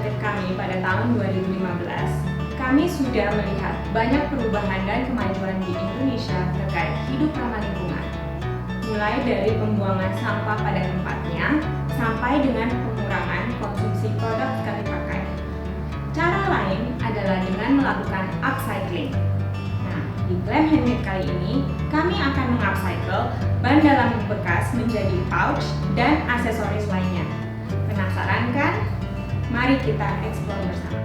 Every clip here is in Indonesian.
inisiatif kami pada tahun 2015, kami sudah melihat banyak perubahan dan kemajuan di Indonesia terkait hidup ramah lingkungan. Mulai dari pembuangan sampah pada tempatnya, sampai dengan pengurangan konsumsi produk sekali pakai. Cara lain adalah dengan melakukan upcycling. Nah, di GLAM Handmade kali ini, kami akan mengupcycle bahan dalam bekas menjadi pouch dan aksesoris lainnya. Penasaran kan? Mari kita eksplor bersama.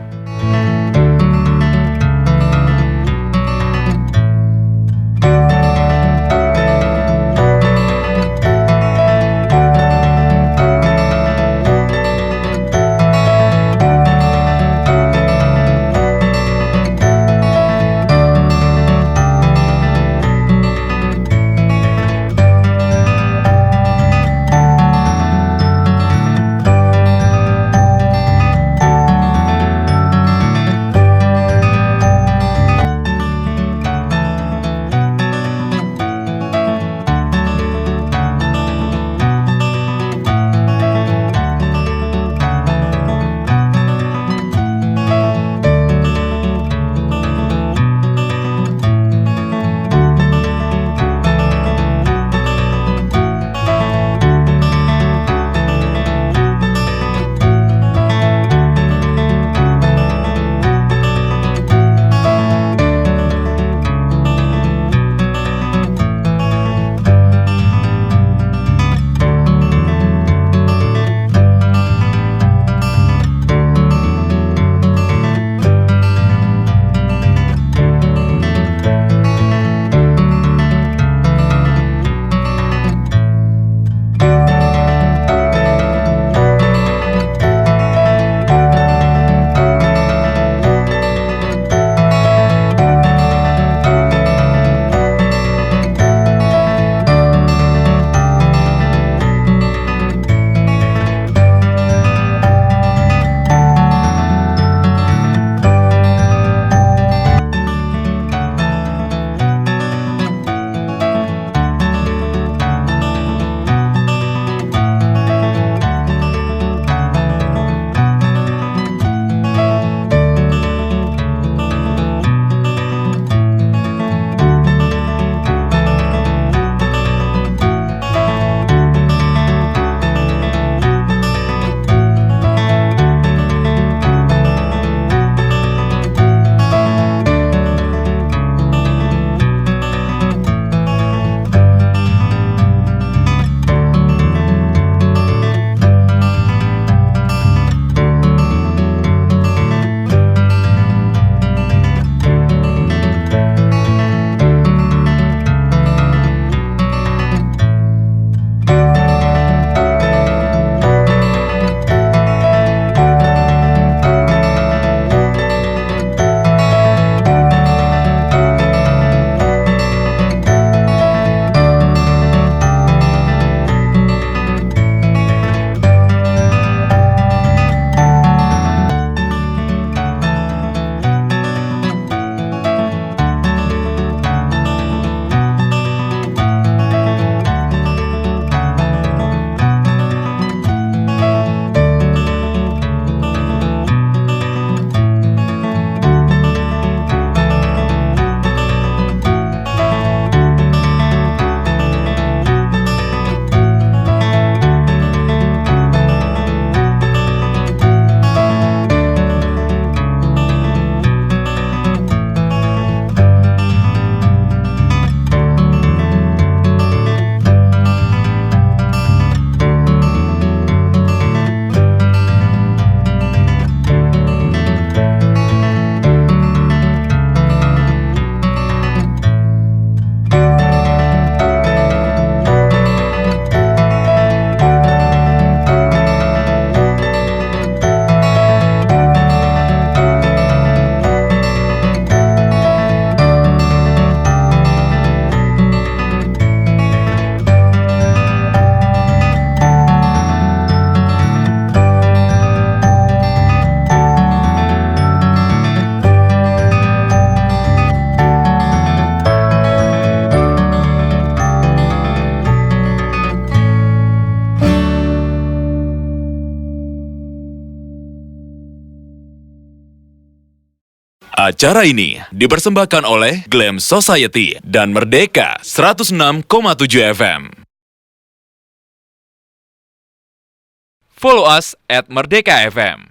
Acara ini dipersembahkan oleh GLAM Society dan Merdeka 106,7 FM. Follow us at Merdeka FM.